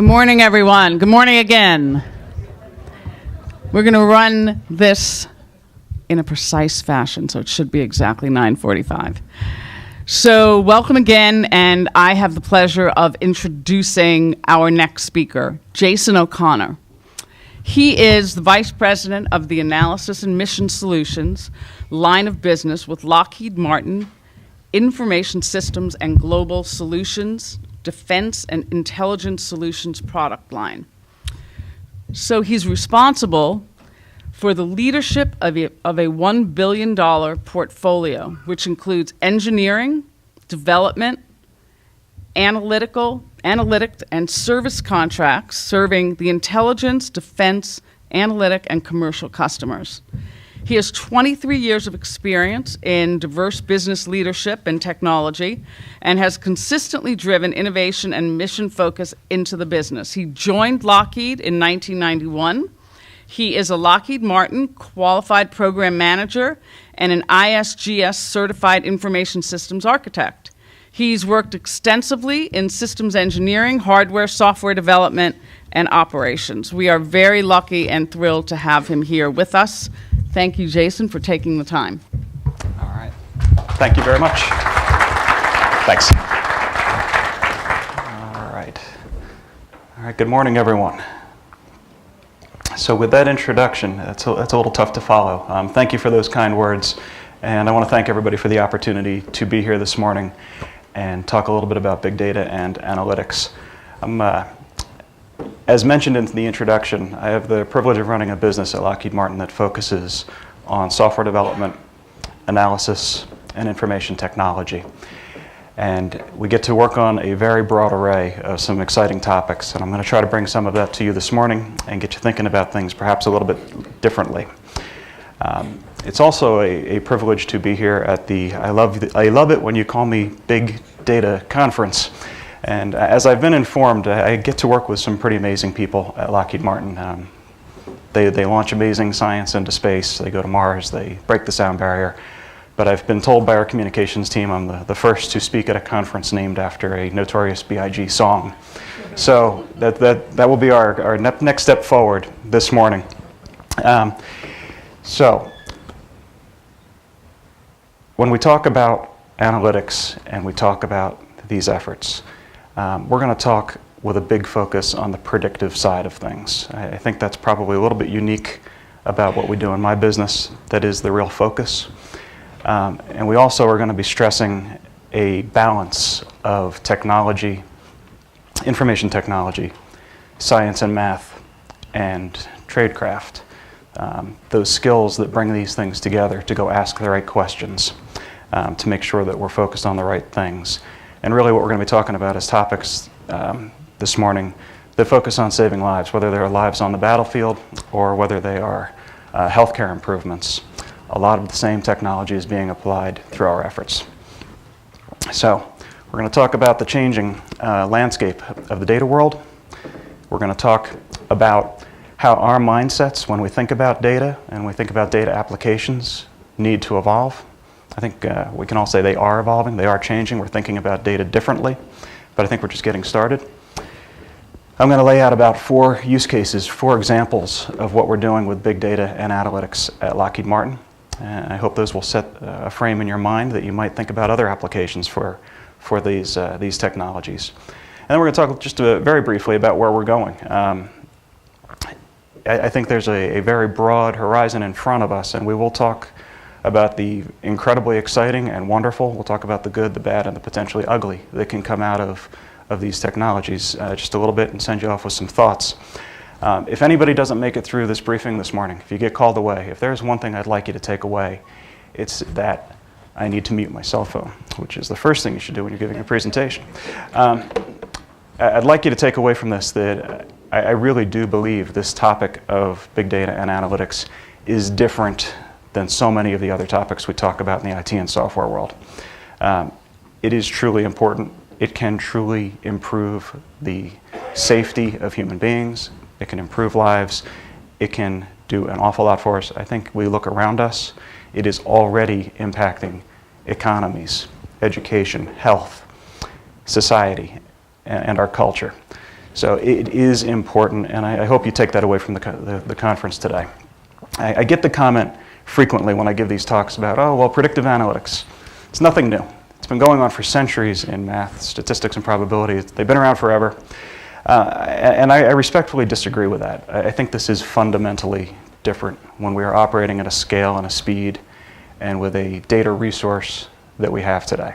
Good morning, everyone. Good morning again. We're going to run this in a precise fashion, so it should be exactly 9:45. So welcome again, and I have the pleasure of introducing our next speaker, Jason O'Connor. He is the Vice President of the Analysis and Mission Solutions line of business with Lockheed Martin, Information Systems and Global Solutions, Defense and Intelligence Solutions product line. So he's responsible for the leadership of a $1 billion portfolio, which includes engineering, development, analytic, and service contracts serving the intelligence, defense, analytic, and commercial customers. He has 23 years of experience in diverse business leadership and technology and has consistently driven innovation and mission focus into the business. He joined Lockheed in 1991. He is a Lockheed Martin qualified program manager and an ISGS certified information systems architect. He's worked extensively in systems engineering, hardware, software development, and operations. We are very lucky and thrilled to have him here with us. Thank you, Jason, for taking the time. All right. Thank you very much. Thanks. All right. Good morning, everyone. So with that introduction, that's a little tough to follow. Thank you for those kind words. And I want to thank everybody for the opportunity to be here this morning and talk a little bit about big data and analytics. As mentioned in the introduction, I have the privilege of running a business at Lockheed Martin that focuses on software development, analysis, and information technology. And we get to work on a very broad array of some exciting topics, and I'm going to try to bring some of that to you this morning and get you thinking about things perhaps a little bit differently. It's also a privilege to be here at the I love it when you call me Big Data conference. And as I've been informed, I get to work with some pretty amazing people at Lockheed Martin. They launch amazing science into space. They go to Mars. They break the sound barrier. But I've been told by our communications team I'm the first to speak at a conference named after a Notorious B.I.G. song. So that will be our next step forward this morning. So when we talk about analytics and we talk about these efforts, we're going to talk with a big focus on the predictive side of things. I think that's probably a little bit unique about what we do in my business. That is the real focus. And we also are going to be stressing a balance of technology, information technology, science and math, and tradecraft. Those skills that bring these things together to go ask the right questions, to make sure that we're focused on the right things. And really what we're going to be talking about is topics this morning that focus on saving lives, whether they're lives on the battlefield or whether they are healthcare improvements. A lot of the same technology is being applied through our efforts. So we're going to talk about the changing landscape of the data world. We're going to talk about how our mindsets, when we think about data and we think about data applications, need to evolve. I think we can all say they are evolving, they are changing. We're thinking about data differently, but I think we're just getting started. I'm going to lay out about 4 use cases, 4 examples of what we're doing with big data and analytics at Lockheed Martin. And I hope those will set a frame in your mind that you might think about other applications for these technologies. And then we're going to talk just very briefly about where we're going. I think there's a very broad horizon in front of us, and we will talk about the incredibly exciting and wonderful. We'll talk about the good, the bad, and the potentially ugly that can come out of these technologies just a little bit and send you off with some thoughts. If anybody doesn't make it through this briefing this morning, if you get called away, if there's one thing I'd like you to take away, it's that I need to mute my cell phone, which is the first thing you should do when you're giving a presentation. I'd like you to take away from this that I really do believe this topic of big data and analytics is different than so many of the other topics we talk about in the IT and software world. It is truly important. It can truly improve the safety of human beings. It can improve lives. It can do an awful lot for us. I think we look around us, it is already impacting economies, education, health, society, and our culture. So it is important, and I hope you take that away from the conference today. I get the comment frequently when I give these talks about, oh, well, predictive analytics. It's nothing new. It's been going on for centuries in math, statistics, and probability. They've been around forever. And I respectfully disagree with that. I think this is fundamentally different when we are operating at a scale and a speed and with a data resource that we have today.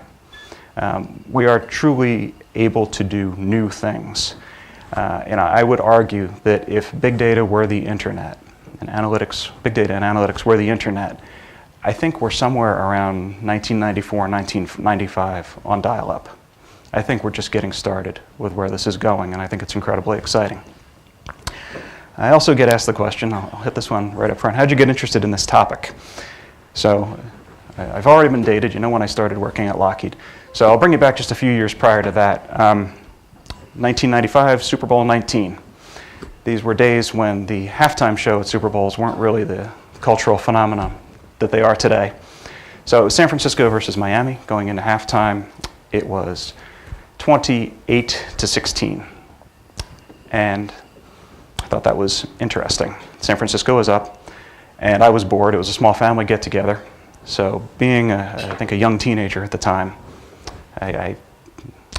We are truly able to do new things. And I would argue that if big data were the internet, and analytics, big data and analytics were the internet, I think we're somewhere around 1994, 1995 on dial-up. I think we're just getting started with where this is going, and I think it's incredibly exciting. I also get asked the question, I'll hit this one right up front, how'd you get interested in this topic? So I've already been dated, you know, when I started working at Lockheed. So I'll bring you back just a few years prior to that. 1995, Super Bowl 19. These were days when the halftime show at Super Bowls weren't really the cultural phenomenon that they are today. So it was San Francisco versus Miami going into halftime. It was 28-16. And I thought that was interesting. San Francisco was up, and I was bored. It was a small family get-together. So being, I think, a young teenager at the time, I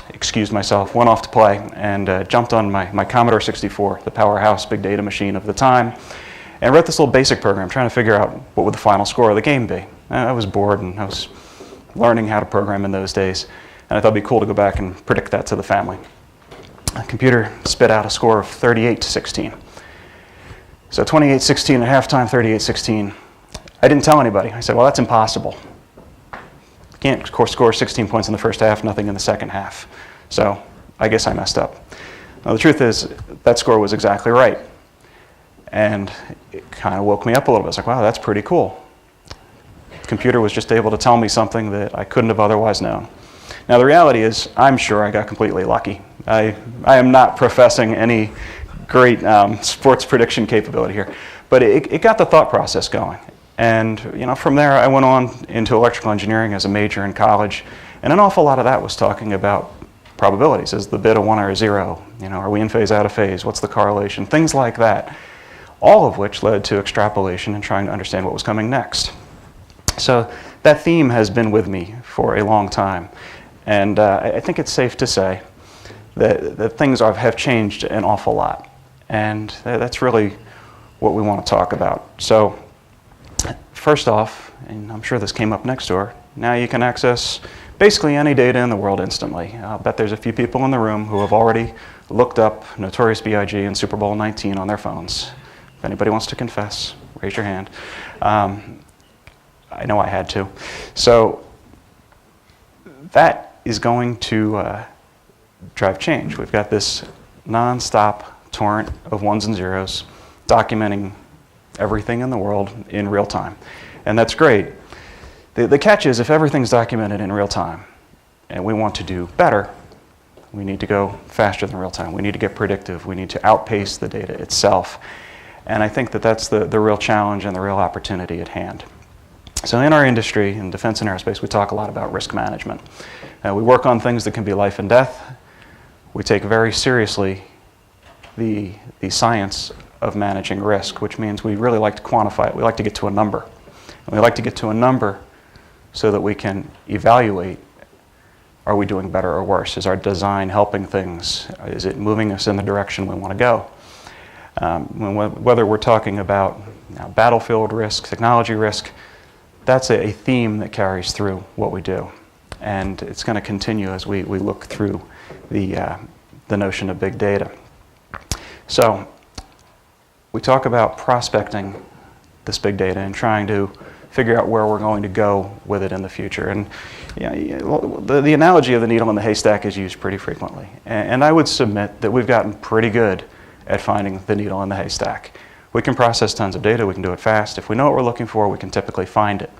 excused myself, went off to play, and jumped on my Commodore 64, the powerhouse big data machine of the time, and wrote this little basic program trying to figure out what would the final score of the game be. I was bored, and I was learning how to program in those days, and I thought it'd be cool to go back and predict that to the family. The computer spit out a score of 38-16. So 28-16 at halftime, 38-16. I didn't tell anybody. I said, well, that's impossible. Can't score 16 points in the first half, nothing in the second half. So I guess I messed up. Now, the truth is, that score was exactly right. And it kind of woke me up a little bit. I was like, wow, that's pretty cool. The computer was just able to tell me something that I couldn't have otherwise known. Now, the reality is, I'm sure I got completely lucky. I am not professing any great sports prediction capability here, but it got the thought process going. And from there, I went on into electrical engineering as a major in college, and an awful lot of that was talking about probabilities. Is the bit a 1 or a 0? Are we in phase, out of phase? What's the correlation? Things like that, all of which led to extrapolation and trying to understand what was coming next. So that theme has been with me for a long time, and I think it's safe to say that things have changed an awful lot, and that's really what we want to talk about. So first off, and I'm sure this came up next door, now you can access basically any data in the world instantly. I'll bet there's a few people in the room who have already looked up Notorious B.I.G. and Super Bowl 19 on their phones. If anybody wants to confess, raise your hand. I know I had to. So that is going to drive change. We've got this non-stop torrent of ones and zeros documenting everything in the world in real time. And that's great. The catch is, if everything's documented in real time and we want to do better, we need to go faster than real time. We need to get predictive. We need to outpace the data itself. And I think that's the real challenge and the real opportunity at hand. So in our industry, in defense and aerospace, we talk a lot about risk management. We work on things that can be life and death. We take very seriously the science of managing risk, which means we really like to quantify it. We like to get to a number. And we like to get to a number so that we can evaluate, are we doing better or worse? Is our design helping things? Is it moving us in the direction we want to go? Whether we're talking about battlefield risk, technology risk, that's a theme that carries through what we do. And it's going to continue as we look through the notion of big data. So we talk about prospecting this big data and trying to figure out where we're going to go with it in the future. And the analogy of the needle in the haystack is used pretty frequently. And I would submit that we've gotten pretty good at finding the needle in the haystack. We can process tons of data, we can do it fast. If we know what we're looking for, we can typically find it.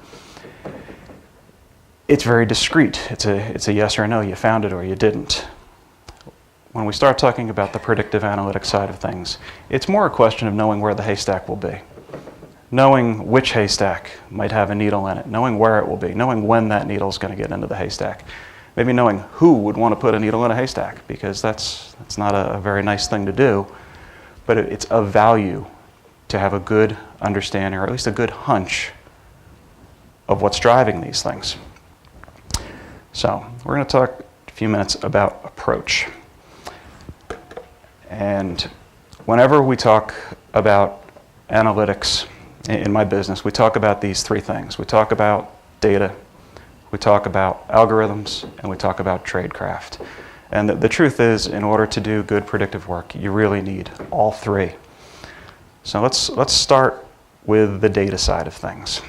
It's very discrete. It's a yes or no, you found it or you didn't. When we start talking about the predictive analytics side of things, it's more a question of knowing where the haystack will be. Knowing which haystack might have a needle in it, knowing where it will be, knowing when that needle is going to get into the haystack. maybe knowing who would want to put a needle in a haystack, because that's not a very nice thing to do, but it's of value to have a good understanding, or at least a good hunch, of what's driving these things. So we're going to talk a few minutes about approach. And whenever we talk about analytics in my business, we talk about these three things. We talk about data, we talk about algorithms, and we talk about tradecraft. And the truth is, in order to do good predictive work, you really need all three. So let's start with the data side of things.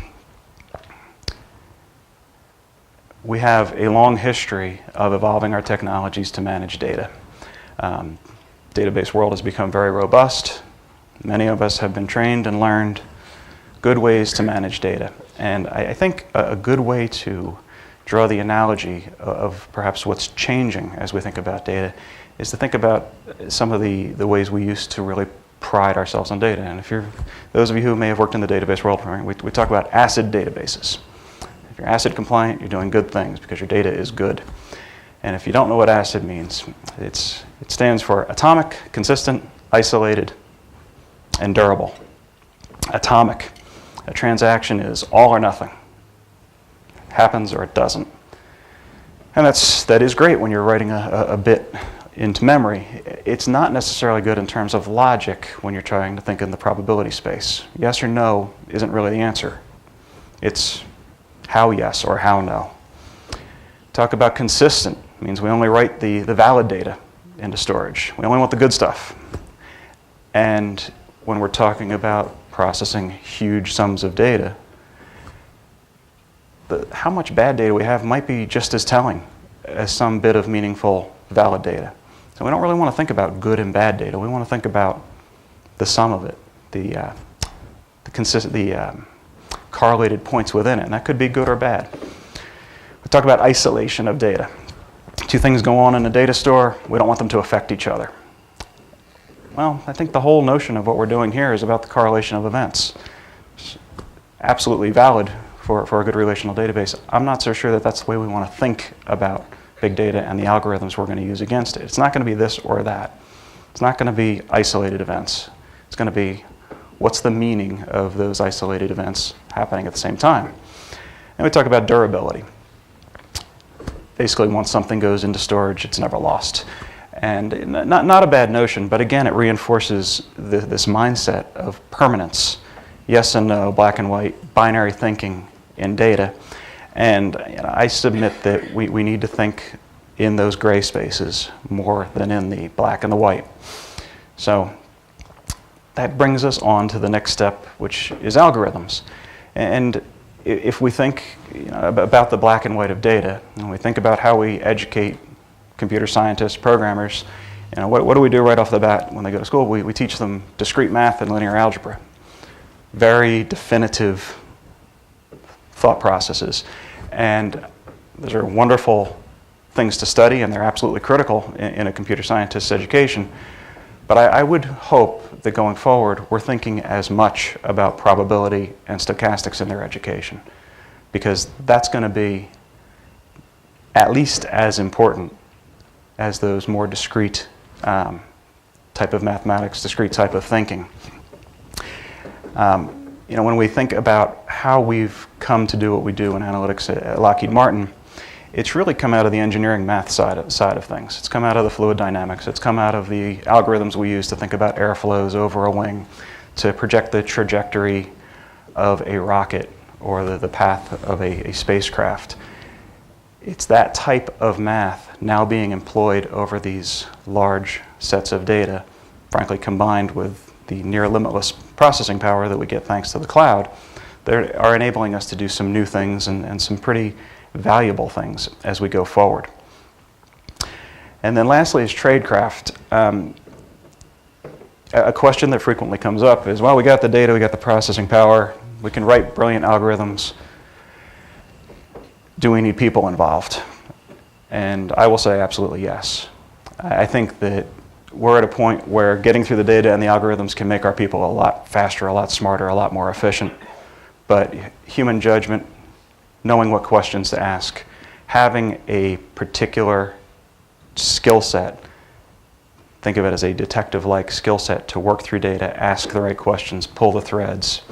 We have a long history of evolving our technologies to manage data. Database world has become very robust. Many of us have been trained and learned good ways to manage data. And I think a good way to draw the analogy of perhaps what's changing as we think about data is to think about some of the ways we used to really pride ourselves on data. And those of you who may have worked in the database world, we talk about ACID databases. If you're ACID compliant, you're doing good things because your data is good. And if you don't know what ACID means, it stands for atomic, consistent, isolated, and durable. Atomic. A transaction is all or nothing. It happens or it doesn't. And that is great when you're writing a bit into memory. It's not necessarily good in terms of logic when you're trying to think in the probability space. Yes or no isn't really the answer. It's how yes or how no. Talk about consistent. It means we only write the valid data into storage. We only want the good stuff. And when we're talking about processing huge sums of data, how much bad data we have might be just as telling as some bit of meaningful valid data. So we don't really want to think about good and bad data. We want to think about the sum of it, the correlated points within it, and that could be good or bad. We talk about isolation of data. Two things go on in a data store. We don't want them to affect each other. Well, I think the whole notion of what we're doing here is about the correlation of events. It's absolutely valid for a good relational database. I'm not so sure that that's the way we want to think about big data and the algorithms we're going to use against it. It's not going to be this or that. It's not going to be isolated events. It's going to be what's the meaning of those isolated events happening at the same time. And we talk about durability. Basically, once something goes into storage, it's never lost. And not a bad notion, but again, it reinforces this mindset of permanence. Yes and no, black and white, binary thinking in data. And I submit that we need to think in those gray spaces more than in the black and the white. So that brings us on to the next step, which is algorithms. And if we think about the black and white of data, and we think about how we educate computer scientists, programmers, what do we do right off the bat when they go to school? We teach them discrete math and linear algebra. Very definitive thought processes. And those are wonderful things to study, and they're absolutely critical in a computer scientist's education. But I would hope that going forward, we're thinking as much about probability and stochastics in their education, because that's going to be at least as important as those more discrete type of mathematics, discrete type of thinking. When we think about how we've come to do what we do in analytics at Lockheed Martin, it's really come out of the engineering math side of things. It's come out of the fluid dynamics. It's come out of the algorithms we use to think about airflows over a wing, to project the trajectory of a rocket or the path of a spacecraft. It's that type of math now being employed over these large sets of data, frankly combined with the near limitless processing power that we get thanks to the cloud, that are enabling us to do some new things and some pretty valuable things as we go forward. And then lastly is tradecraft. A question that frequently comes up is, well, we got the data, we got the processing power, we can write brilliant algorithms. Do we need people involved? And I will say absolutely yes. I think that we're at a point where getting through the data and the algorithms can make our people a lot faster, a lot smarter, a lot more efficient. But human judgment, knowing what questions to ask, having a particular skill set, think of it as a detective-like skill set to work through data, ask the right questions, pull the threads,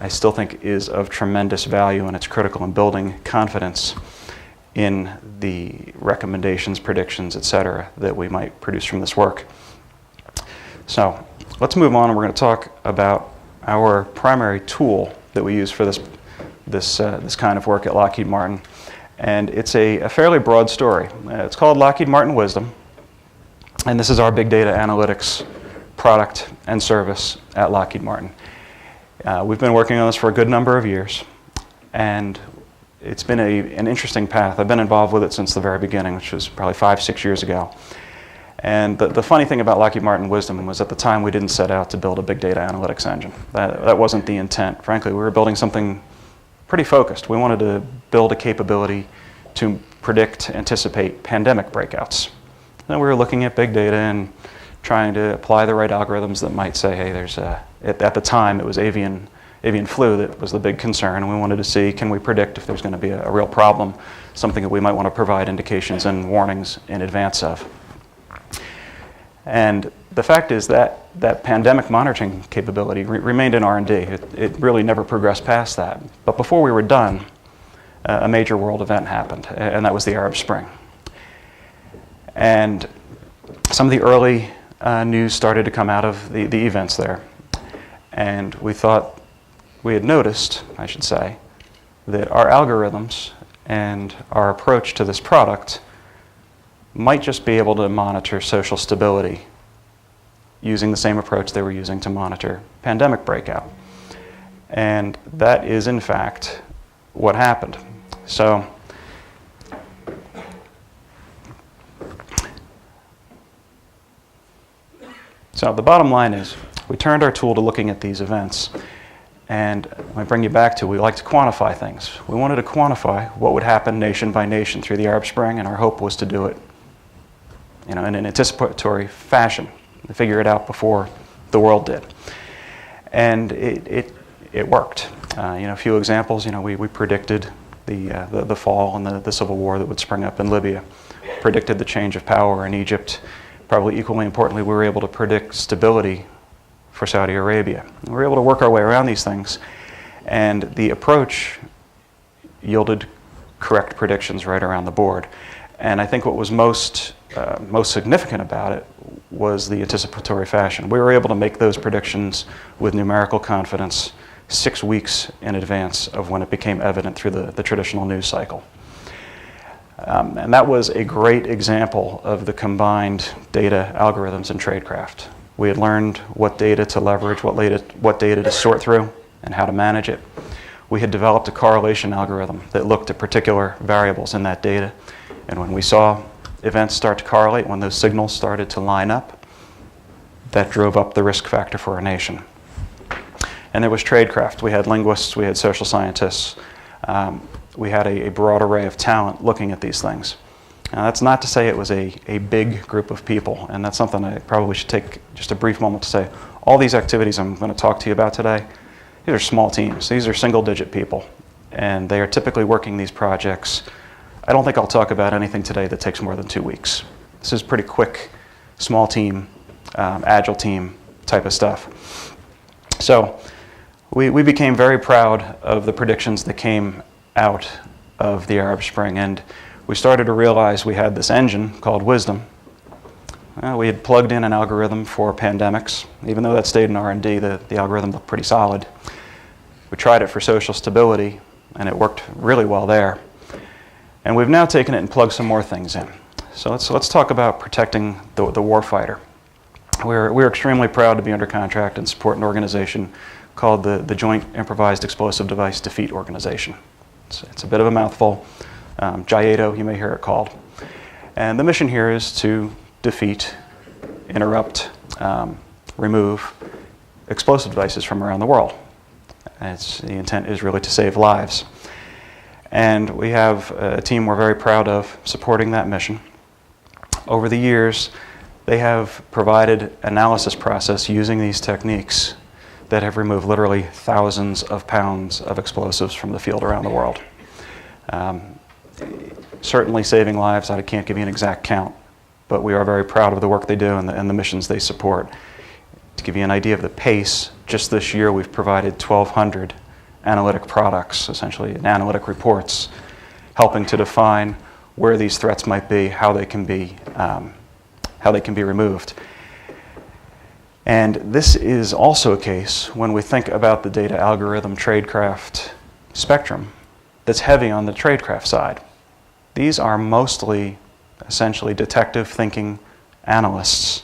I still think is of tremendous value, and it's critical in building confidence in the recommendations, predictions, etc., that we might produce from this work. So let's move on, and we're going to talk about our primary tool that we use for this kind of work at Lockheed Martin. And it's a fairly broad story. It's called Lockheed Martin Wisdom, and this is our big data analytics product and service at Lockheed Martin. We've been working on this for a good number of years, and it's been an interesting path. I've been involved with it since the very beginning, which was probably 5-6 years ago. And the funny thing about Lockheed Martin Wisdom was at the time we didn't set out to build a big data analytics engine. That wasn't the intent. Frankly, we were building something pretty focused. We wanted to build a capability to predict, anticipate pandemic breakouts. And we were looking at big data and trying to apply the right algorithms that might say, hey, there's at the time it was avian flu that was the big concern, and we wanted to see, can we predict if there's going to be a real problem, something that we might want to provide indications and warnings in advance of. And the fact is that pandemic monitoring capability remained in R&D. It really never progressed past that. But before we were done, a major world event happened, and that was the Arab Spring. And some of the early news started to come out of the events there. And we had noticed, I should say, that our algorithms and our approach to this product might just be able to monitor social stability using the same approach they were using to monitor pandemic breakout. And that is, in fact, what happened. So the bottom line is, we turned our tool to looking at these events, and I bring you back to, we like to quantify things. We wanted to quantify what would happen nation by nation through the Arab Spring, and our hope was to do it in an anticipatory fashion, to figure it out before the world did. And it worked. A few examples, we predicted the fall and the civil war that would spring up in Libya, predicted the change of power in Egypt. Probably equally importantly, we were able to predict stability for Saudi Arabia. We were able to work our way around these things, and the approach yielded correct predictions right around the board. And I think what was most significant about it was the anticipatory fashion. We were able to make those predictions with numerical confidence 6 weeks in advance of when it became evident through the traditional news cycle. And that was a great example of the combined data, algorithms, and tradecraft. We had learned what data to leverage, what data to sort through, and how to manage it. We had developed a correlation algorithm that looked at particular variables in that data. And when we saw events start to correlate, when those signals started to line up, that drove up the risk factor for our nation. And there was tradecraft. We had linguists, we had social scientists, we had a broad array of talent looking at these things. Now, that's not to say it was a big group of people, and that's something I probably should take just a brief moment to say. All these activities I'm going to talk to you about today, these are small teams. These are single-digit people, and they are typically working these projects. I don't think I'll talk about anything today that takes more than 2 weeks. This is pretty quick, small team, agile team type of stuff. So we became very proud of the predictions that came out of the Arab Spring, and we started to realize we had this engine called Wisdom. We had plugged in an algorithm for pandemics. Even though that stayed in R&D, the algorithm looked pretty solid. We tried it for social stability, and it worked really well there. And we've now taken it and plugged some more things in. So let's talk about protecting the warfighter. We're extremely proud to be under contract and support an organization called the Joint Improvised Explosive Device Defeat Organization. It's a bit of a mouthful. JIATO, you may hear it called. And the mission here is to defeat, interrupt, remove explosive devices from around the world. The intent is really to save lives. And we have a team we're very proud of supporting that mission. Over the years, they have provided analysis process using these techniques that have removed literally thousands of pounds of explosives from the field around the world. certainly saving lives. I can't give you an exact count, but we are very proud of the work they do and the missions they support. To give you an idea of the pace, just this year we've provided 1,200 analytic products, essentially analytic reports, helping to define where these threats might be, how they can be removed. And this is also a case when we think about the data algorithm tradecraft spectrum that's heavy on the tradecraft side. These are mostly essentially detective thinking analysts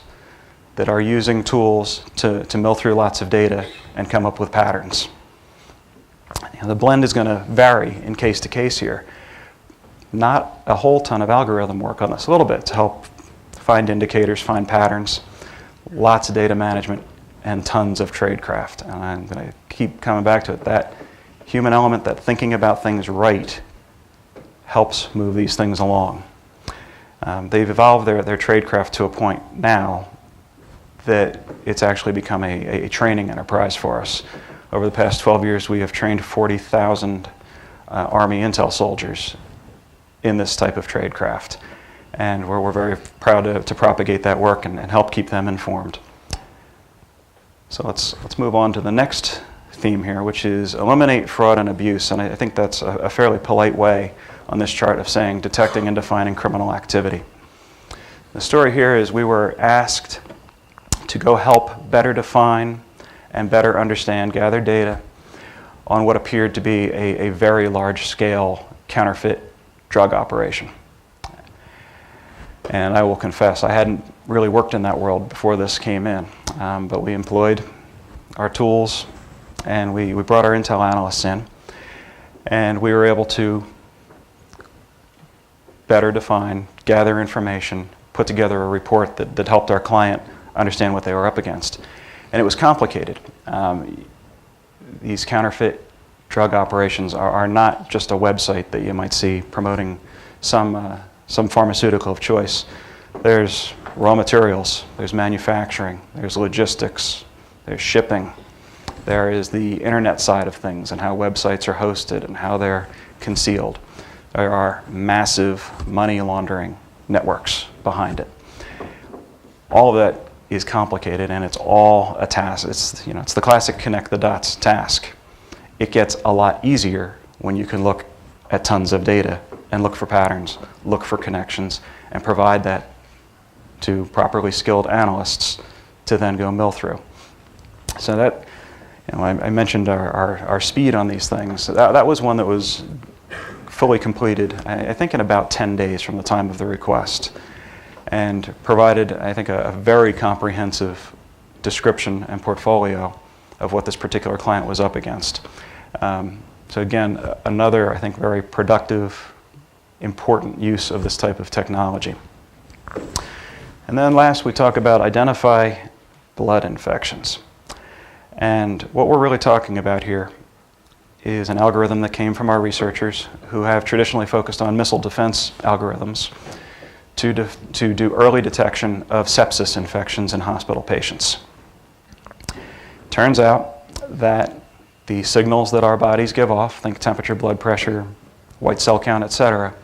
that are using tools to mill through lots of data and come up with patterns. The blend is going to vary in case to case here. Not a whole ton of algorithm work on this, a little bit to help find indicators, find patterns, lots of data management, and tons of tradecraft. And I'm going to keep coming back to it. That human element, that thinking about things right, helps move these things along. They've evolved their tradecraft to a point now that it's actually become a training enterprise for us. Over the past 12 years, we have trained 40,000 Army intel soldiers in this type of tradecraft. And we're very proud to propagate that work and help keep them informed. So let's move on to the next theme here, which is eliminate fraud and abuse. And I think that's a fairly polite way on this chart of saying detecting and defining criminal activity. The story here is we were asked to go help better define and better understand, gather data on what appeared to be a very large-scale counterfeit drug operation. And I will confess, I hadn't really worked in that world before this came in, but we employed our tools and we brought our intel analysts in, and we were able to better define, gather information, put together a report that helped our client understand what they were up against. And it was complicated. These counterfeit drug operations are not just a website that you might see promoting some pharmaceutical of choice. There's raw materials, there's manufacturing, there's logistics, there's shipping. There is the internet side of things and how websites are hosted and how they're concealed. There are massive money laundering networks behind it. All of that is complicated, and it's all a task. It's the classic connect the dots task. It gets a lot easier when you can look at tons of data and look for patterns, look for connections, and provide that to properly skilled analysts to then go mill through. So that, I mentioned our speed on these things. That was one that was fully completed, I think, in about 10 days from the time of the request, and provided, I think, a very comprehensive description and portfolio of what this particular client was up against. So again, another, I think, very productive, important use of this type of technology. And then last, we talk about identify blood infections. And what we're really talking about here is an algorithm that came from our researchers who have traditionally focused on missile defense algorithms to do early detection of sepsis infections in hospital patients. Turns out that the signals that our bodies give off, think temperature, blood pressure, white cell count, etc.,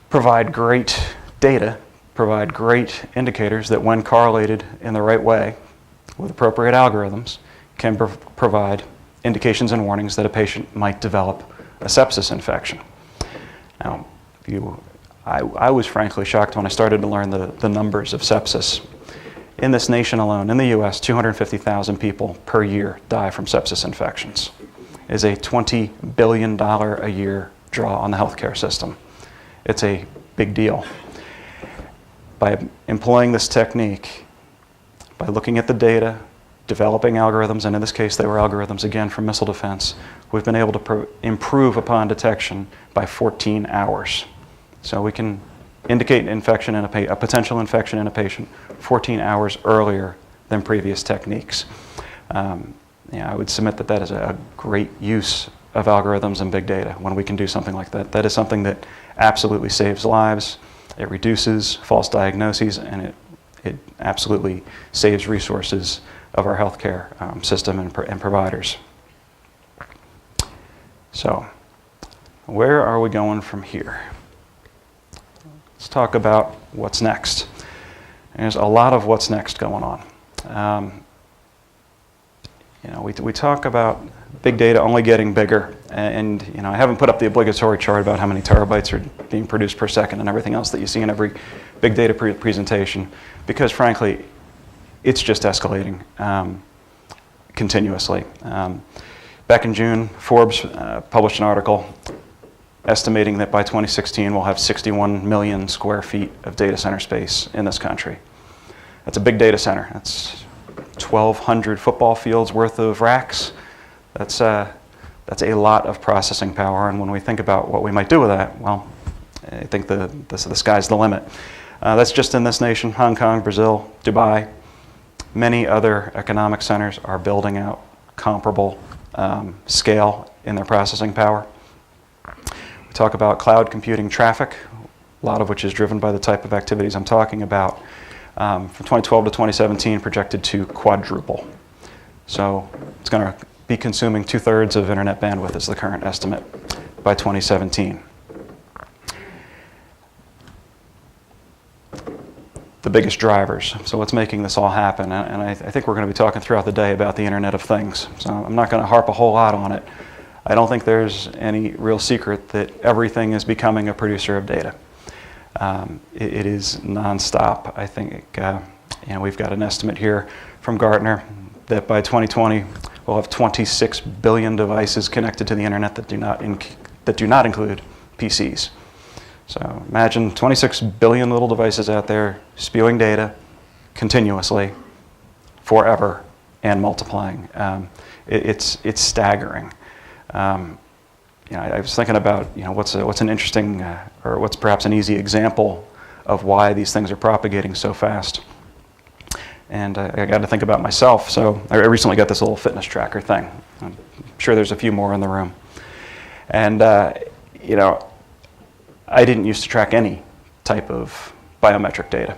provide great data, provide great indicators that when correlated in the right way with appropriate algorithms can provide indications and warnings that a patient might develop a sepsis infection. Now, I was frankly shocked when I started to learn the numbers of sepsis. In this nation alone, in the US, 250,000 people per year die from sepsis infections. It is a $20 billion a year draw on the healthcare system. It's a big deal. By employing this technique, by looking at the data, developing algorithms, and in this case they were algorithms again from missile defense, we've been able to improve upon detection by 14 hours. So we can indicate an infection in a potential infection in a patient 14 hours earlier than previous techniques. I would submit that is a great use of algorithms and big data when we can do something like that. That is something that absolutely saves lives, it reduces false diagnoses, and it absolutely saves resources of our healthcare system and providers. So, where are we going from here? let's talk about what's next. There's a lot of what's next going on. We talk about big data only getting bigger, and I haven't put up the obligatory chart about how many terabytes are being produced per second and everything else that you see in every big data presentation, because frankly, it's just escalating continuously. Back in June, Forbes published an article estimating that by 2016 we'll have 61 million square feet of data center space in this country. That's a big data center. That's 1,200 football fields worth of racks. That's a lot of processing power, and when we think about what we might do with that, well, I think the sky's the limit. That's just in this nation. Hong Kong, Brazil, Dubai. Many other economic centers are building out comparable scale in their processing power. We talk about cloud computing traffic, a lot of which is driven by the type of activities I'm talking about. From 2012 to 2017, projected to quadruple. So it's going to be consuming 2/3 of internet bandwidth is the current estimate by 2017. The biggest drivers. So what's making this all happen? And I think we're going to be talking throughout the day about the Internet of Things. So I'm not going to harp a whole lot on it. I don't think there's any real secret that everything is becoming a producer of data. It is nonstop. I think we've got an estimate here from Gartner that by 2020 we'll have 26 billion devices connected to the internet that do not include PCs. So imagine 26 billion little devices out there spewing data continuously, forever, and multiplying. It's staggering. I was thinking about what's an interesting or what's perhaps an easy example of why these things are propagating so fast. And I got to think about myself. So I recently got this little fitness tracker thing. I'm sure there's a few more in the room. And I didn't used to track any type of biometric data.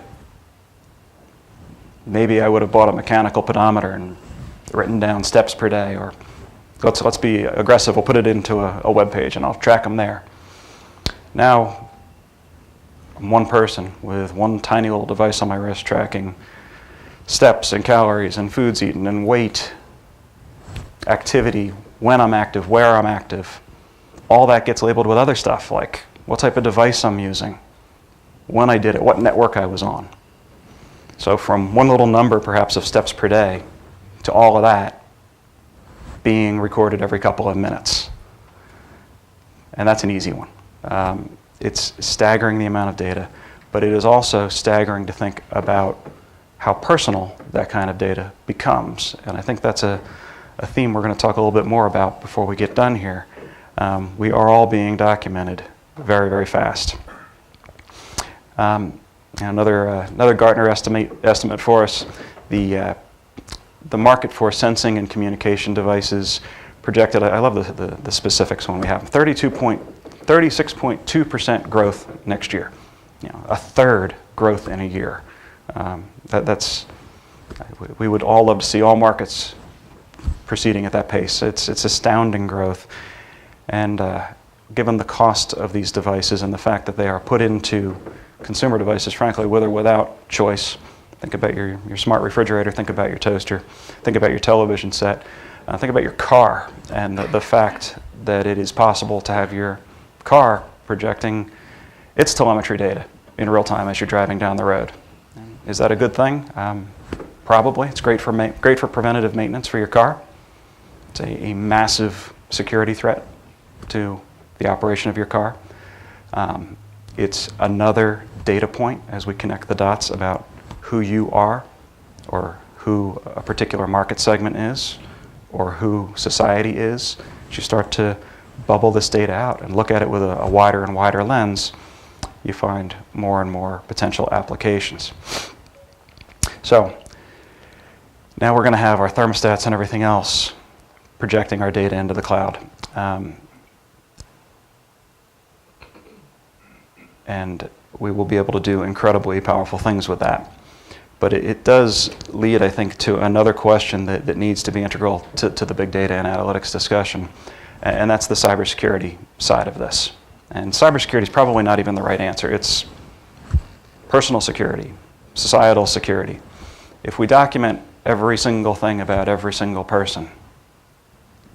Maybe I would have bought a mechanical pedometer and written down steps per day, or let's be aggressive, we'll put it into a web page and I'll track them there. Now, I'm one person with one tiny little device on my wrist tracking steps and calories and foods eaten and weight, activity, when I'm active, where I'm active. All that gets labeled with other stuff like what type of device I'm using, when I did it, what network I was on. So from one little number perhaps of steps per day to all of that being recorded every couple of minutes. And that's an easy one. It's staggering the amount of data, but it is also staggering to think about how personal that kind of data becomes. And I think that's a theme we're going to talk a little bit more about before we get done here. We are all being documented very, very fast. Another Gartner estimate for us, the market for sensing and communication devices projected, I love the specifics when we have them, 36.2% growth next year. A third growth in a year. We would all love to see all markets proceeding at that pace. It's astounding growth. And given the cost of these devices and the fact that they are put into consumer devices, frankly, with or without choice. Think about your smart refrigerator, think about your toaster, think about your television set, think about your car, and the fact that it is possible to have your car projecting its telemetry data in real time as you're driving down the road. Is that a good thing? Probably. It's great for preventative maintenance for your car. It's a massive security threat to the operation of your car. It's another data point as we connect the dots about who you are, or who a particular market segment is, or who society is. As you start to bubble this data out and look at it with a wider and wider lens, you find more and more potential applications. So now we're going to have our thermostats and everything else projecting our data into the cloud. And we will be able to do incredibly powerful things with that. But it does lead, I think, to another question that needs to be integral to the big data and analytics discussion, and that's the cybersecurity side of this. And cybersecurity is probably not even the right answer. It's personal security, societal security. If we document every single thing about every single person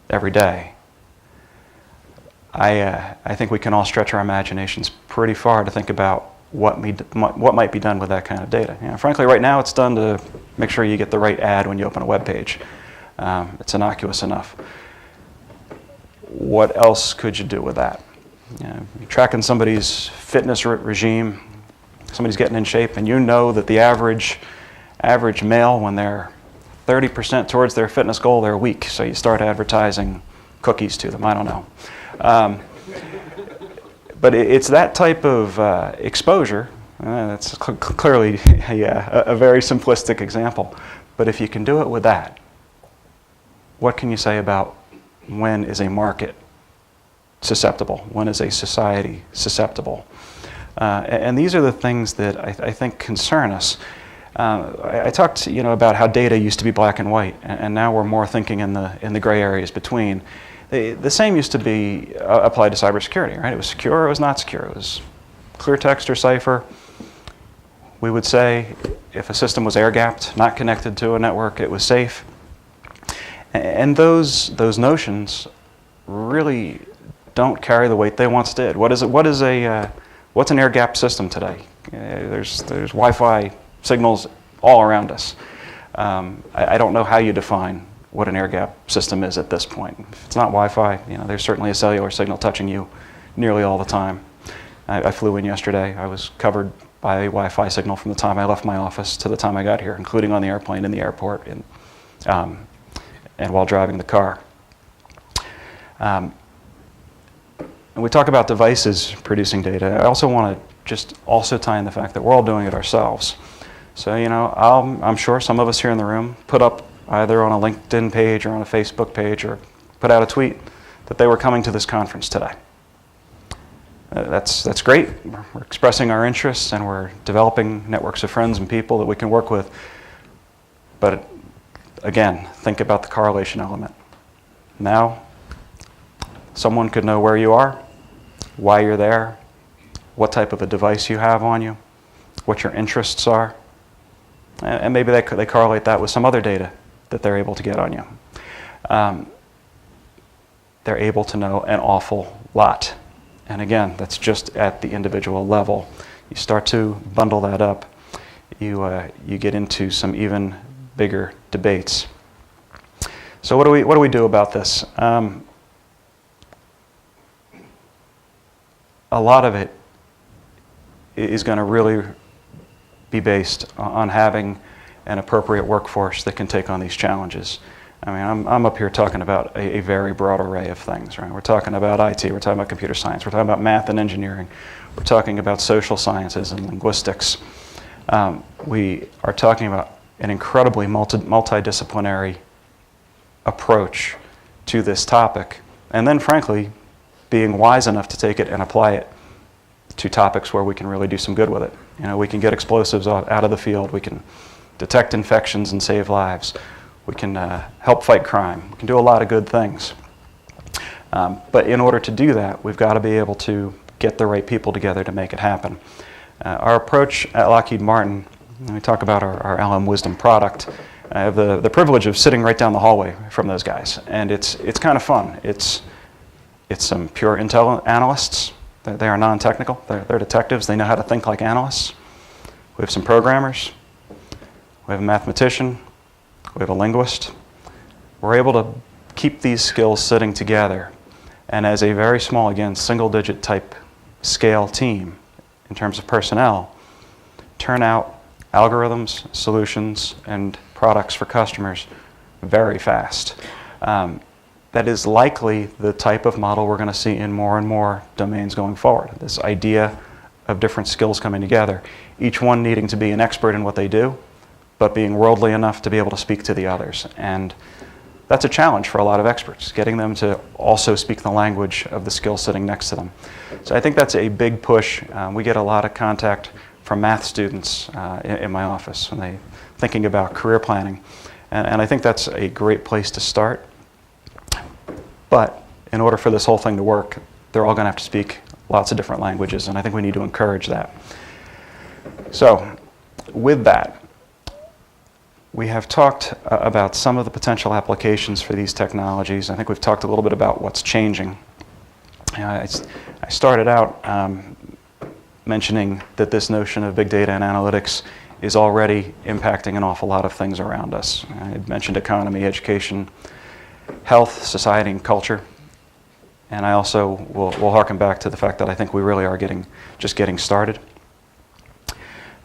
every day, I think we can all stretch our imaginations pretty far to think about what might be done with that kind of data. Frankly, right now it's done to make sure you get the right ad when you open a web page. It's innocuous enough. What else could you do with that? You're tracking somebody's fitness regime, somebody's getting in shape, and you know that the average male, when they're 30% towards their fitness goal, they're weak. So you start advertising cookies to them. I don't know. But it's that type of exposure. That's clearly a very simplistic example. But if you can do it with that, what can you say about when is a market susceptible? When is a society susceptible? And these are the things that I think concern us. I talked, about how data used to be black and white, and now we're more thinking in the gray areas between. The same used to be applied to cybersecurity, right? It was secure or it was not secure. It was clear text or cipher. We would say if a system was air-gapped, not connected to a network, it was safe. And those notions really don't carry the weight they once did. What's an air-gapped system today? There's Wi-Fi signals all around us. I don't know how you define what an air-gap system is at this point. If it's not Wi-Fi, there's certainly a cellular signal touching you nearly all the time. I flew in yesterday. I was covered by a Wi-Fi signal from the time I left my office to the time I got here, including on the airplane, in the airport, and while driving the car. And we talk about devices producing data. I also want to just also tie in the fact that we're all doing it ourselves. So, I'm sure some of us here in the room put up either on a LinkedIn page or on a Facebook page or put out a tweet that they were coming to this conference today. That's great. We're expressing our interests and we're developing networks of friends and people that we can work with. But again, think about the correlation element. Now, someone could know where you are, why you're there, what type of a device you have on you, what your interests are, and maybe they correlate that with some other data that they're able to get on you. They're able to know an awful lot. And again, that's just at the individual level. You start to bundle that up, you get into some even bigger debates. So what do we do about this? A lot of it is going to really be based on having an appropriate workforce that can take on these challenges. I mean, I'm up here talking about a very broad array of things, right? We're talking about IT, we're talking about computer science, we're talking about math and engineering, we're talking about social sciences and linguistics. We are talking about an incredibly multidisciplinary approach to this topic, and then frankly, being wise enough to take it and apply it to topics where we can really do some good with it. We can get explosives out of the field, we can detect infections and save lives. We can help fight crime. We can do a lot of good things. But in order to do that, we've got to be able to get the right people together to make it happen. Our approach at Lockheed Martin, when we talk about our LM Wisdom product, I have the privilege of sitting right down the hallway from those guys. And it's kind of fun. It's some pure intel analysts. They are non-technical. They're detectives. They know how to think like analysts. We have some programmers. We have a mathematician. We have a linguist. We're able to keep these skills sitting together, and as a very small, again, single-digit type scale team in terms of personnel, turn out algorithms, solutions, and products for customers very fast. That is likely the type of model we're going to see in more and more domains going forward. This idea of different skills coming together, each one needing to be an expert in what they do, but being worldly enough to be able to speak to the others. And that's a challenge for a lot of experts, getting them to also speak the language of the skill sitting next to them. So I think that's a big push. We get a lot of contact from math students in my office when they're thinking about career planning. And I think that's a great place to start. But in order for this whole thing to work, they're all going to have to speak lots of different languages, and I think we need to encourage that. So, with that, we have talked about some of the potential applications for these technologies. I think we've talked a little bit about what's changing. I started out mentioning that this notion of big data and analytics is already impacting an awful lot of things around us. I had mentioned economy, education, health, society, and culture. And I also will harken back to the fact that I think we really are just getting started.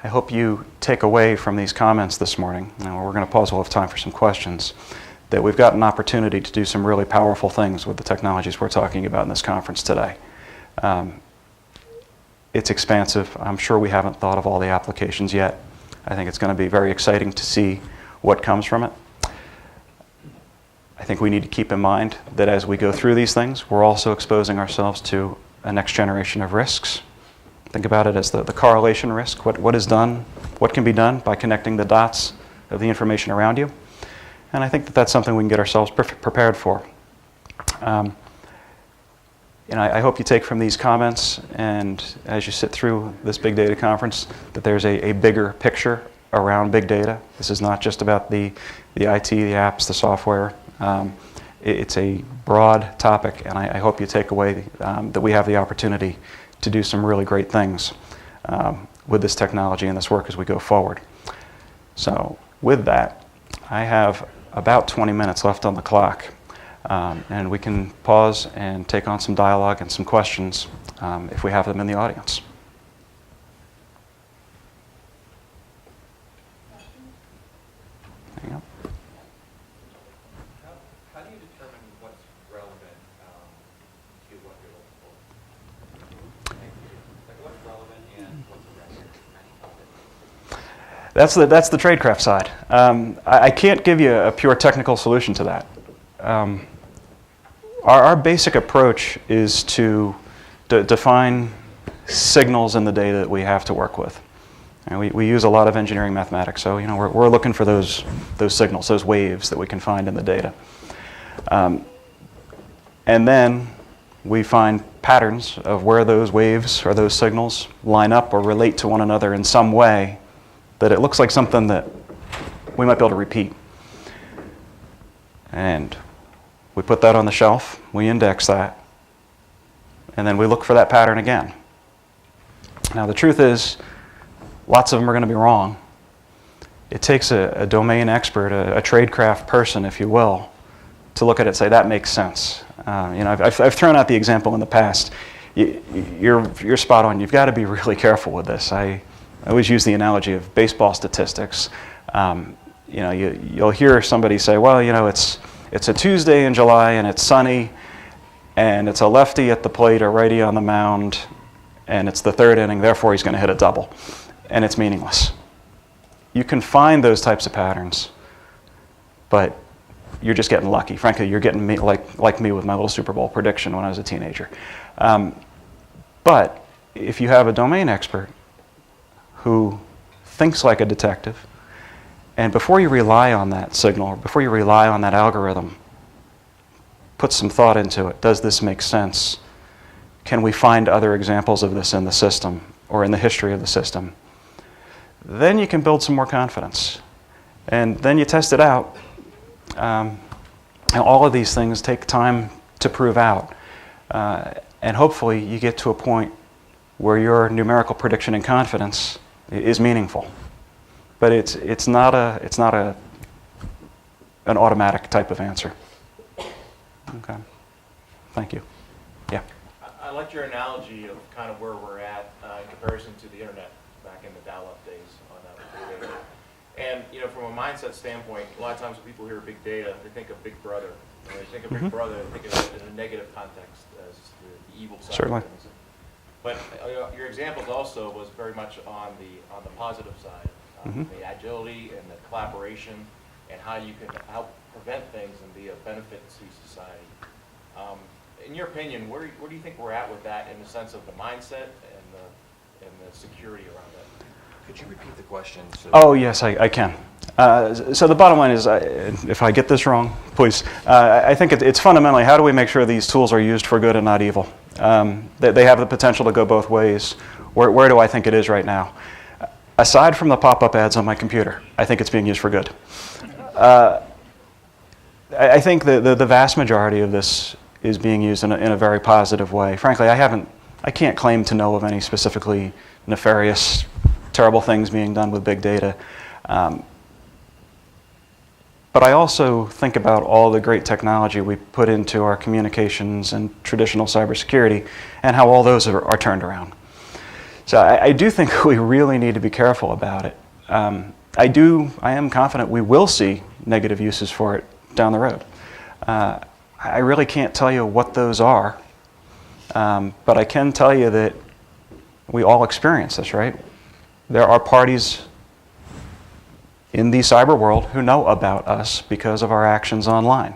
I hope you take away from these comments this morning, and we're going to pause, we'll have time for some questions, that we've got an opportunity to do some really powerful things with the technologies we're talking about in this conference today. It's expansive. I'm sure we haven't thought of all the applications yet. I think it's going to be very exciting to see what comes from it. I think we need to keep in mind that as we go through these things, we're also exposing ourselves to a next generation of risks. Think about it as the correlation risk. What is done, what can be done by connecting the dots of the information around you. And I think that that's something we can get ourselves prepared for. I hope you take from these comments, and as you sit through this big data conference, that there's a bigger picture around big data. This is not just about the IT, the apps, the software. It's a broad topic, and I hope you take away that we have the opportunity to do some really great things with this technology and this work as we go forward. So with that, I have about 20 minutes left on the clock, and we can pause and take on some dialogue and some questions if we have them in the audience. There you go. How do you determine what's relevant to what you're looking for? Like what's relevant and what's irrelevant? That's the tradecraft side. I can't give you a pure technical solution to that. Our basic approach is to define signals in the data that we have to work with. And we use a lot of engineering mathematics, so we're looking for those signals, those waves that we can find in the data. And then we find patterns of where those waves or those signals line up or relate to one another in some way that it looks like something that we might be able to repeat. And we put that on the shelf, we index that, and then we look for that pattern again. Now the truth is, lots of them are going to be wrong. It takes a domain expert, a tradecraft person, if you will, to look at it and say, that makes sense. I've thrown out the example in the past. You're spot on. You've got to be really careful with this. I always use the analogy of baseball statistics. You'll hear somebody say, well, it's a Tuesday in July and it's sunny and it's a lefty at the plate, a righty on the mound, and it's the third inning, therefore he's going to hit a double. And it's meaningless. You can find those types of patterns, but you're just getting lucky. Frankly, you're getting me like me with my little Super Bowl prediction when I was a teenager. But if you have a domain expert who thinks like a detective, and before you rely on that signal, or before you rely on that algorithm, put some thought into it. Does this make sense? Can we find other examples of this in the system or in the history of the system? Then you can build some more confidence. And then you test it out. All of these things take time to prove out. And hopefully you get to a point where your numerical prediction and confidence is meaningful. But it's not an automatic type of answer. Okay. Thank you. Yeah. I liked your analogy of kind of where we're at in comparison to the internet back in the dial-up days on big data. And from a mindset standpoint, a lot of times when people hear big data, they think of Big Brother. When they think of Big Brother, they think of it in a negative context as the evil side Certainly. of things. But your examples also was very much on the positive side, the agility and the collaboration, and how you can help prevent things and be a benefit to society. In your opinion, where do you think we're at with that in the sense of the mindset and the security around it? Could you repeat the question? Oh, yes, I can. So the bottom line is, if I get this wrong, please. I think it's fundamentally, how do we make sure these tools are used for good and not evil? They have the potential to go both ways. Where do I think it is right now? aside from the pop-up ads on my computer, I think it's being used for good. I think the vast majority of this is being used in a very positive way. Frankly, I can't claim to know of any specifically nefarious, terrible things being done with big data. But I also think about all the great technology we put into our communications and traditional cybersecurity and how all those are turned around. So I do think we really need to be careful about it. I am confident we will see negative uses for it down the road. I really can't tell you what those are, but I can tell you that we all experience this, right? There are parties in the cyber world who know about us because of our actions online.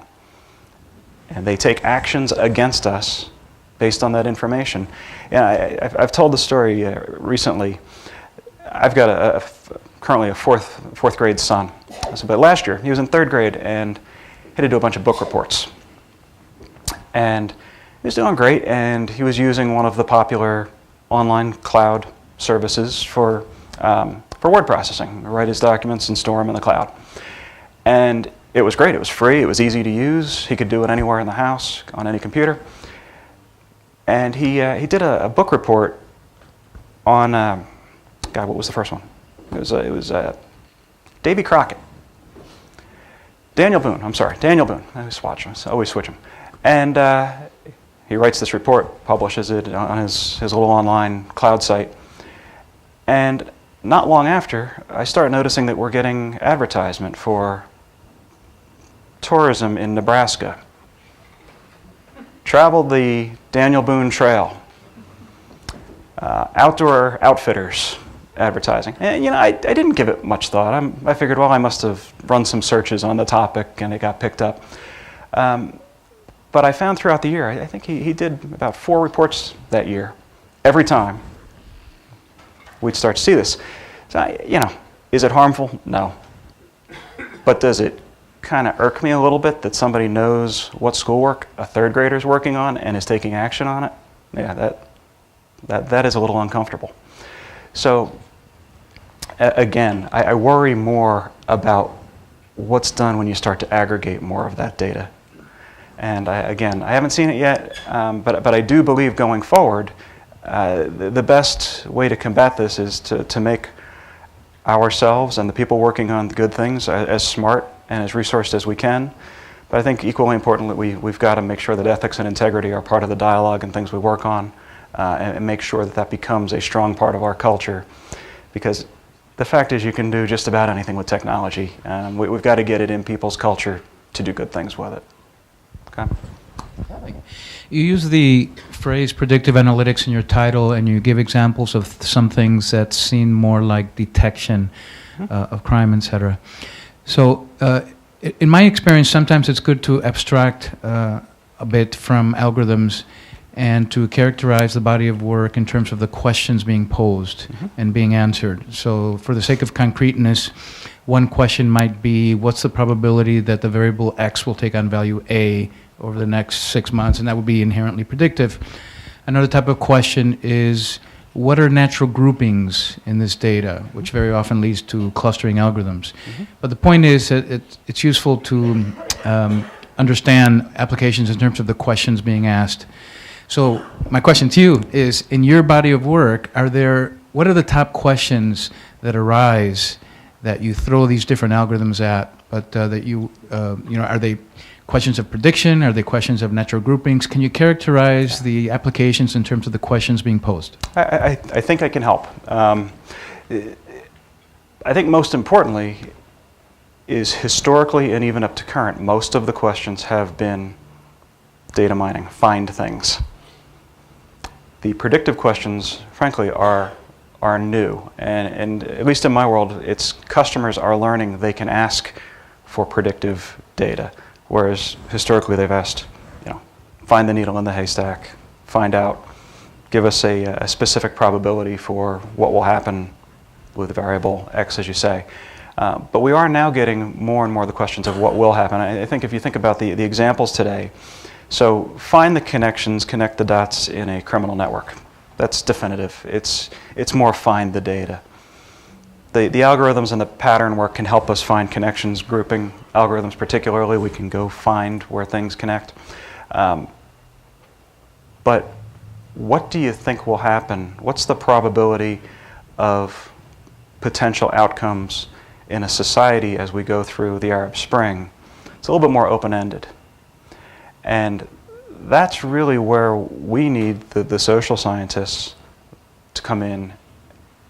And they take actions against us based on that information. Yeah, I've told the story recently. I've got currently a fourth grade son. But last year, he was in third grade and had to do a bunch of book reports. And he was doing great, and he was using one of the popular online cloud services for word processing, write his documents and store them in the cloud. And it was great. It was free. It was easy to use. He could do it anywhere in the house, on any computer. And he did a book report on, God, what was the first one? It was Davy Crockett. Daniel Boone. I always switch him. And he writes this report, publishes it on his little online cloud site. And not long after, I start noticing that we're getting advertisement for tourism in Nebraska. Traveled the Daniel Boone Trail. Outdoor Outfitters advertising. And I didn't give it much thought. I figured, well, I must have run some searches on the topic and it got picked up. But I found throughout the year, I think he did about 4 reports that year. Every time we'd start to see this. So, is it harmful? No. But does it kind of irk me a little bit that somebody knows what schoolwork a third grader is working on and is taking action on it? Yeah, that is a little uncomfortable. So, again, I worry more about what's done when you start to aggregate more of that data. And I haven't seen it yet, but I do believe going forward, the best way to combat this is to make ourselves and the people working on the good things as smart and as resourced as we can. But I think equally importantly, we've got to make sure that ethics and integrity are part of the dialogue and things we work on, and make sure that becomes a strong part of our culture. Because the fact is, you can do just about anything with technology. We've got to get it in people's culture to do good things with it. Okay. You use the phrase predictive analytics in your title, and you give examples of some things that seem more like detection of crime, etc. So, in my experience, sometimes it's good to abstract a bit from algorithms and to characterize the body of work in terms of the questions being posed and being answered. So, for the sake of concreteness, one question might be, what's the probability that the variable X will take on value A over the next 6 months? And that would be inherently predictive. Another type of question is, what are natural groupings in this data, which very often leads to clustering algorithms. But the point is that it's useful to understand applications in terms of the questions being asked. So my question to you is, in your body of work, what are the top questions that arise that you throw these different algorithms at, but that are they questions of prediction? Are they questions of natural groupings? Can you characterize the applications in terms of the questions being posed? I think I can help. I think most importantly is historically and even up to current, most of the questions have been data mining, find things. The predictive questions, frankly, are new, and at least in my world, it's customers are learning they can ask for predictive data, whereas historically they've asked, find the needle in the haystack, find out, give us a specific probability for what will happen with the variable X, as you say. But we are now getting more and more the questions of what will happen. I think if you think about the examples today, so find the connections, connect the dots in a criminal network. That's definitive. It's more find the data. the algorithms and the pattern work can help us find connections, grouping algorithms particularly. We can go find where things connect. But what do you think will happen? What's the probability of potential outcomes in a society as we go through the Arab Spring? It's a little bit more open-ended. And that's really where we need the social scientists to come in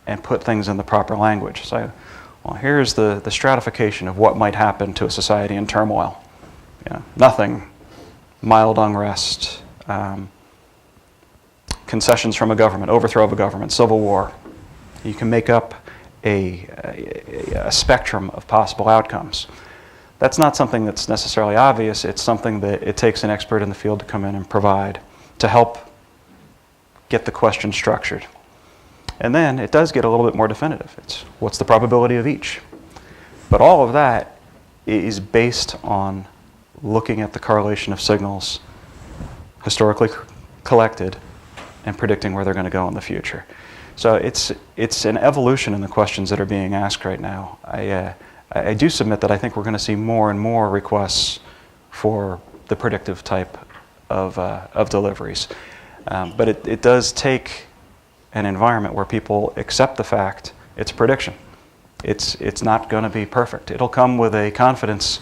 and put things in the proper language. So, well, here's the stratification of what might happen to a society in turmoil. Nothing, mild unrest, concessions from a government, overthrow of a government, civil war. You can make up a spectrum of possible outcomes. That's not something that's necessarily obvious. It's something that it takes an expert in the field to come in and provide to help get the question structured. And then it does get a little bit more definitive. It's what's the probability of each? But all of that is based on looking at the correlation of signals historically collected and predicting where they're going to go in the future. So it's an evolution in the questions that are being asked right now. I do submit that I think we're going to see more and more requests for the predictive type of deliveries. But it does take an environment where people accept the fact it's a prediction. It's not going to be perfect. It'll come with a confidence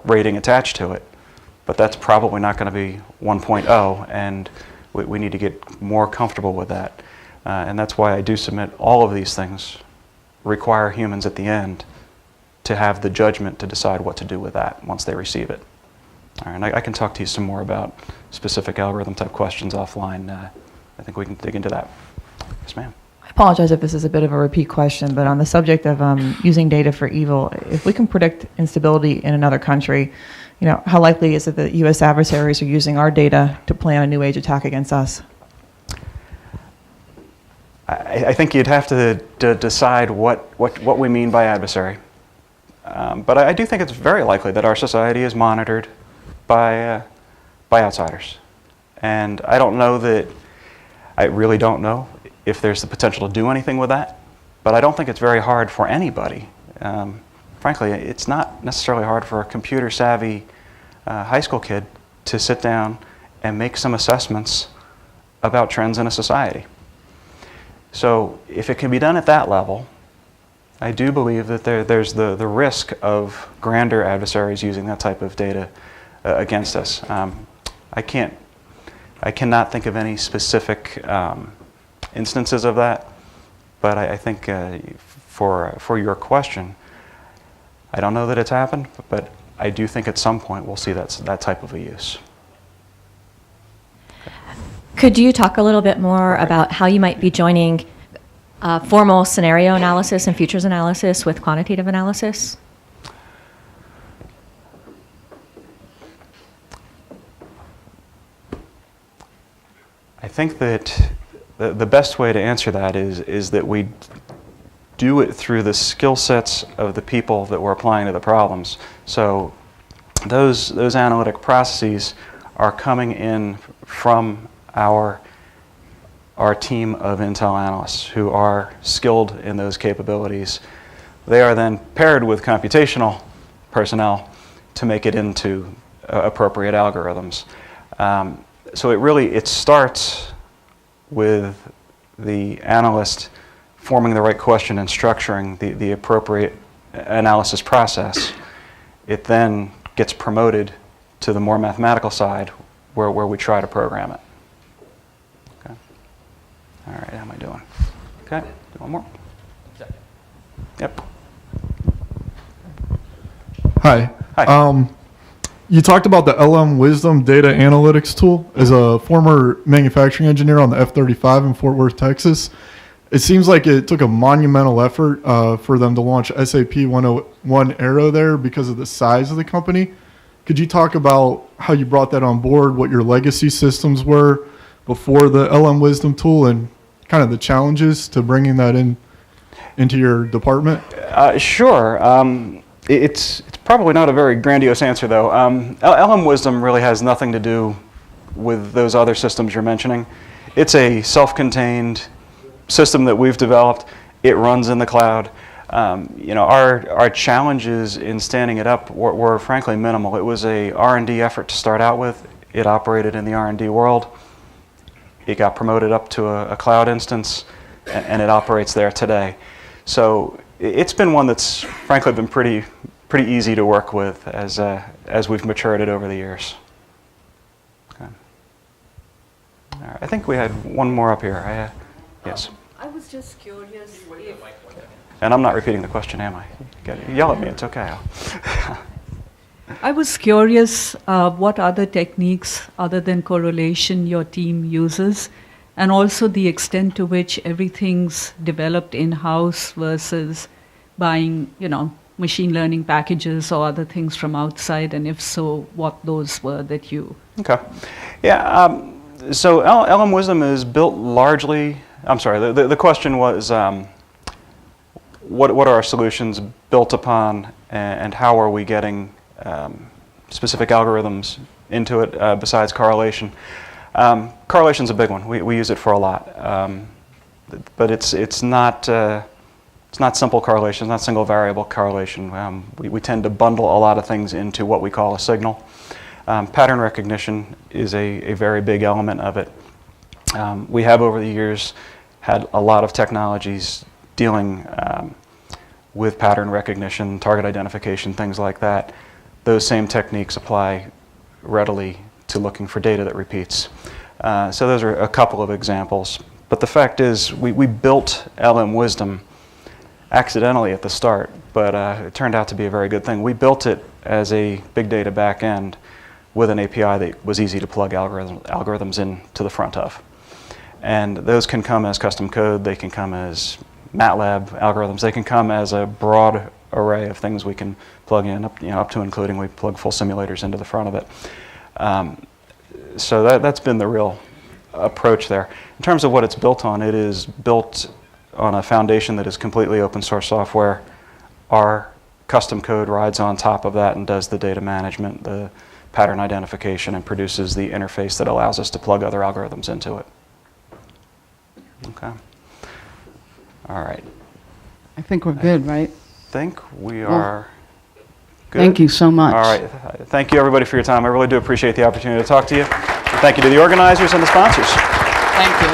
rating attached to it, but that's probably not going to be 1.0, and we need to get more comfortable with that. And that's why I do submit all of these things require humans at the end to have the judgment to decide what to do with that once they receive it. All right, and I can talk to you some more about specific algorithm type questions offline. I think we can dig into that. Yes, ma'am. I apologize if this is a bit of a repeat question, but on the subject of using data for evil, if we can predict instability in another country, how likely is it that U.S. adversaries are using our data to plan a new age attack against us? I think you'd have to decide what we mean by adversary. But I do think it's very likely that our society is monitored by outsiders. And I really don't know if there's the potential to do anything with that. But I don't think it's very hard for anybody. Frankly, it's not necessarily hard for a computer-savvy high school kid to sit down and make some assessments about trends in a society. So if it can be done at that level, I do believe that there's the risk of grander adversaries using that type of data against us. I cannot think of any specific instances of that, but I think for your question, I don't know that it's happened, but I do think at some point we'll see that type of a use. Could you talk a little bit more about how you might be joining formal scenario analysis and futures analysis with quantitative analysis? I think that the best way to answer that is that we do it through the skill sets of the people that we're applying to the problems. So those analytic processes are coming in from our team of Intel analysts who are skilled in those capabilities. They are then paired with computational personnel to make it into appropriate algorithms. So it starts with the analyst forming the right question and structuring the appropriate analysis process. It then gets promoted to the more mathematical side where we try to program it. Okay. All right, how am I doing? Okay, do one more. Yep. Hi. Hi. You talked about the LM Wisdom data analytics tool. As a former manufacturing engineer on the F-35 in Fort Worth, Texas, it seems like it took a monumental effort for them to launch SAP 101 Aero there because of the size of the company. Could you talk about how you brought that on board, what your legacy systems were before the LM Wisdom tool, and kind of the challenges to bringing that into your department? Sure. It's probably not a very grandiose answer, though. LM Wisdom really has nothing to do with those other systems you're mentioning. It's a self-contained system that we've developed. It runs in the cloud. Our challenges in standing it up were frankly minimal. It was a R&D effort to start out with. It operated in the R&D world. It got promoted up to a cloud instance, and it operates there today. So it's been one that's frankly been pretty easy to work with as we've matured it over the years. Okay. All right, I think we had one more up here. Yes. I was just curious if... And I'm not repeating the question, am I? Yell at me, it's okay. I was curious what other techniques other than correlation your team uses, and also the extent to which everything's developed in-house versus buying, machine learning packages or other things from outside, and if so, what those were that you... Okay. Yeah, so LM Wisdom is built largely, I'm sorry, the question was what are our solutions built upon, and how are we getting specific algorithms into it besides correlation. Correlation's a big one. We use it for a lot, but it's not simple correlation. It's not single variable correlation. We tend to bundle a lot of things into what we call a signal. Pattern recognition is a very big element of it. We have over the years had a lot of technologies dealing with pattern recognition, target identification, things like that. Those same techniques apply readily to looking for data that repeats. So those are a couple of examples. But the fact is, we built LM Wisdom accidentally at the start, but it turned out to be a very good thing. We built it as a big data back end with an API that was easy to plug algorithms in to the front of. And those can come as custom code, they can come as MATLAB algorithms, they can come as a broad array of things we can plug in, up to including we plug full simulators into the front of it. So that's been the real approach there. In terms of what it's built on, it is built on a foundation that is completely open source software. Our custom code rides on top of that and does the data management, the pattern identification, and produces the interface that allows us to plug other algorithms into it. Okay. All right. I think we're good, right? I think we are good. Thank you so much. All right. Thank you, everybody, for your time. I really do appreciate the opportunity to talk to you. And thank you to the organizers and the sponsors. Thank you.